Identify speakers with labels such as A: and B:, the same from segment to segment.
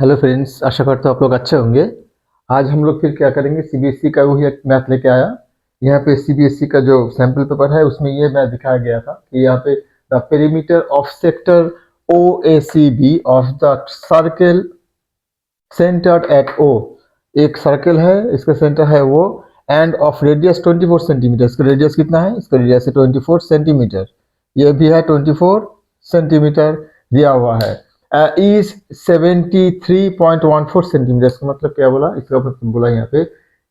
A: Hello friends, आशा करता हूँ आप लोग अच्छे होंगे। आज हम लोग फिर क्या करेंगे, सीबीएसई का वही एक मैथ लेके आया। यहाँ पे सीबीएसई का जो सैंपल पेपर है उसमें ये मैथ दिखाया गया था कि यहाँ पे the perimeter of sector O A C B of the circle centered at O. एक सर्कल है, इसका सेंटर है वो, एंड ऑफ रेडियस 24 सेंटीमीटर। इसका रेडियस कितना है? इसका रेडियस है 24 सेंटीमीटर। ये भी है 24 सेंटीमीटर दिया हुआ है। Is 73.14 centimetre. इसका मतलब क्या बोला? इसका मतलब बोला यहाँ पे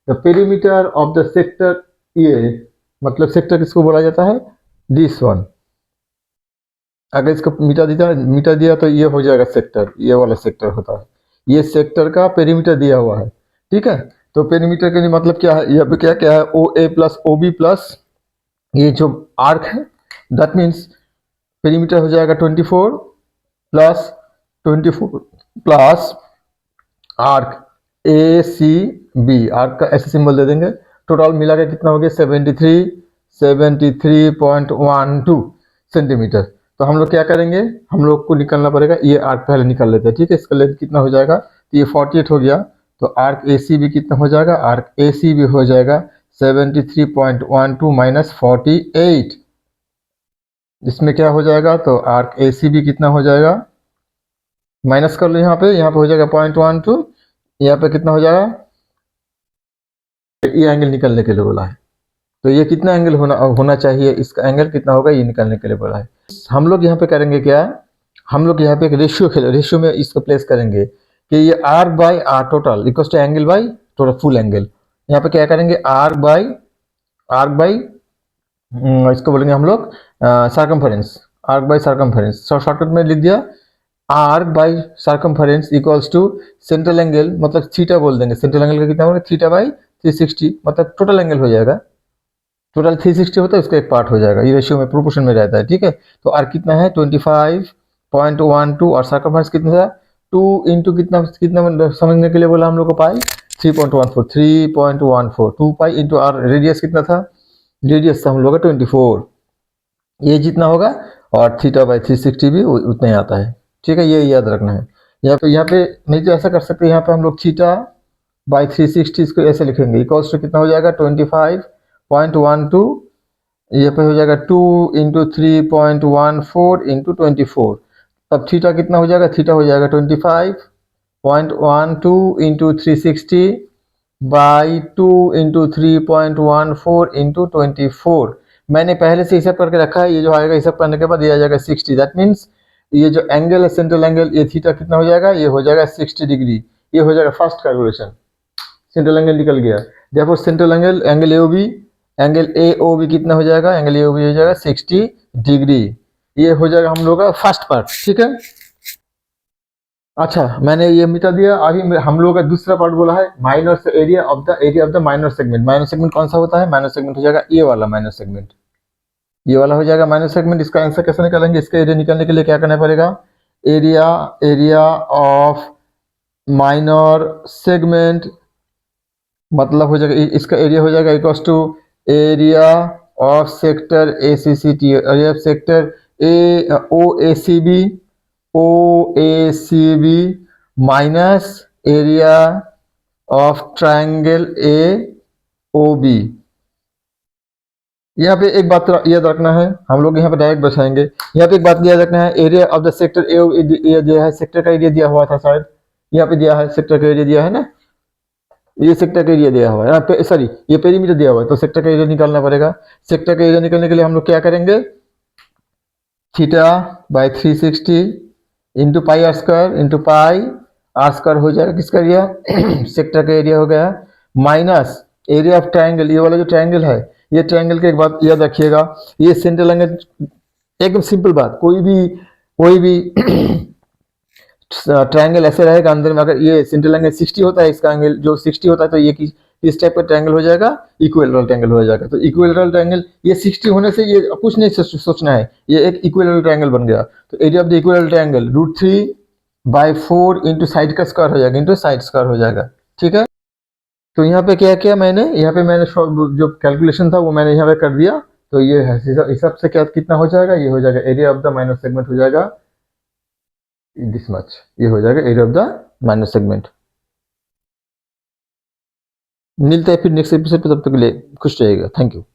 A: the perimeter of the sector A, मतलब सेक्टर किसको बोला जाता है? This one. अगर इसको मीटर दिया तो ये हो जाएगा सेक्टर, ये वाला सेक्टर होता है। ये सेक्टर का पेरीमीटर दिया हुआ है, ठीक है। तो पेरीमीटर के लिए मतलब क्या है? यहाँ पे क्या क्या है? ओ ए प्लस ओ बी प्लस ये जो आर्क है, दैट मीन्स पेरीमीटर हो जाएगा 24 plus 24 plus arc A C B. Arc का ऐसे सिंबल दे देंगे। टोटल मिला के कितना हो गया? 73.12 सेंटीमीटर। तो हम लोग क्या करेंगे? हम लोग को निकलना पड़ेगा, ये आर्क पहले निकाल लेते हैं, ठीक है। इसका लेंथ कितना हो जाएगा? तो ये 48 हो गया। तो आर्क ए सी बी कितना हो जाएगा? आर्क ए सी बी हो जाएगा 73.12 माइनस 48। इसमें क्या हो जाएगा? तो आर्क ए सी बी कितना हो जाएगा? माइनस कर लो, यहाँ पे हो जाएगा 0.12। यहाँ पे कितना हो जाएगा? ये एंगल निकलने के लिए बोला है। तो ये कितना एंगल होना चाहिए? इसका एंगल कितना होगा ये निकालने के लिए बोला है। हम लोग यहाँ पे करेंगे क्या? हम लोग यहाँ पे एक रेशियो में इसको प्लेस करेंगे कि ये R by R total equal to angle by total full angle. यहाँ पे क्या करेंगे? आर बाई इसको बोलेंगे हम लोग circumference. Arc by circumference shortcut में लिख दिया। Arc by circumference equals to central angle, मतलब थीटा बोल देंगे। सेंट्रल एंगल का कितना होगा? थीटा बाई 360, मतलब टोटल एंगल हो जाएगा। टोटल 360 होता है, उसका एक पार्ट हो जाएगा। ये रेशियो में प्रोपोर्शन में रहता है, ठीक है। तो आर कितना है? 25.12 और सर्कमफरेंस कितना था? 2 इंटू कितना कितना समझने के लिए बोला हम लोग को? पाई 3.14 2 पाई इंटू आर। रेडियस कितना था? रेडियस हम लोग का 24, ये जितना होगा, और थीटा बाई 360 भी उतना ही आता है, ठीक है। ये याद रखना है। यहाँ पे नहीं तो ऐसा कर सकते, यहाँ पे हम लोग थीटा बाई 360 इसको ऐसे लिखेंगे। इक्वल्स टू कितना हो जाएगा? 25.12। ये पे हो जाएगा 2 इंटू 3.14 इंटू 24। तब थीटा कितना हो जाएगा? थीटा हो जाएगा 25.12 इंटू 360 बाई 2 इंटू 3.14 इंटू 24। मैंने पहले से हिसाब करके रखा है। ये जो आएगा हिसाब करने के बाद ये आ जाएगा 60। दैट मीन्स ये जो एंगल है सेंट्रल एंगल, ये थीटा कितना हो जाएगा? ये हो जाएगा 60 डिग्री। ये हो जाएगा फर्स्ट कैलकुलेशन। सेंट्रल एंगल निकल गया। देखो central angle A O B कितना हो जाएगा? एंगल ए ओ बी हो जाएगा 60 डिग्री। ये हो जाएगा हम लोग का फर्स्ट पार्ट, ठीक है। अच्छा, मैंने ये मिटा दिया। अभी हम लोग का दूसरा पार्ट बोला है minor area of the minor segment. Minor segment कौन सा होता है? माइनर सेगमेंट हो जाएगा ये वाला माइनर सेगमेंट। ये वाला हो जाएगा माइनर सेगमेंट। इसका आंसर कैसे निकालेंगे? इसका एरिया निकालने के लिए क्या करना पड़ेगा? एरिया ऑफ माइनर सेगमेंट मतलब हो जाएगा, इसका एरिया हो जाएगा equal to area of sector A C C T, area of sector O A C B minus area of triangle A O B. यहाँ पे एक बात याद रखना है, हम लोग यहाँ पे डायरेक्ट बचाएंगे। यहाँ पे एक बात याद रखना है, area of the sector A दिया है, सेक्टर का एरिया दिया हुआ था शायद। यहाँ पे दिया है सेक्टर का एरिया दिया है ना, ये सेक्टर का एरिया दिया हुआ है। यहाँ पे सॉरी, ये पेरीमीटर दिया हुआ है, तो सेक्टर का एरिया निकालना पड़ेगा। सेक्टर का एरिया निकालने के लिए हम लोग क्या करेंगे? Theta by 360 into pi R square into pi R square हो जाएगा किसका एरिया? सेक्टर का एरिया हो गया, माइनस एरिया ऑफ ट्राइंगल। ये वाला जो ट्राइंगल है, ये ट्राइंगल की एक बात याद रखिएगा, ये सेंट्रल एंगल, एकदम सिंपल बात, कोई भी ट्रायंगल ऐसे रहेगा अंदर में। अगर ये सेंट्रल एंगल 60 होता है, इसका एंगल जो 60 होता है, तो ये इस टाइप का ट्रायंगल हो जाएगा, इक्विलैटरल ट्रायंगल हो जाएगा। तो इक्विलैटरल ट्रायंगल ये 60 होने से ये कुछ नहीं सोचना है, ये एक इक्विलैटरल ट्रायंगल बन गया। तो area of the equilateral triangle √3/4 into side का स्क्वायर हो जाएगा, इंटू साइड स्क्वायर हो जाएगा, ठीक है। तो यहाँ पे क्या किया मैंने? यहाँ पे मैंने जो कैलकुलेशन था वो मैंने यहाँ पे कर दिया। तो ये है हिसाब से क्या कितना हो जाएगा? ये हो जाएगा area of the minor segment हो जाएगा दिस मच। ये हो जाएगा area of the minus segment. मिलते हैं फिर नेक्स्ट एपिसोड पे, तब तक के लिए खुश रहिएगा। Thank you.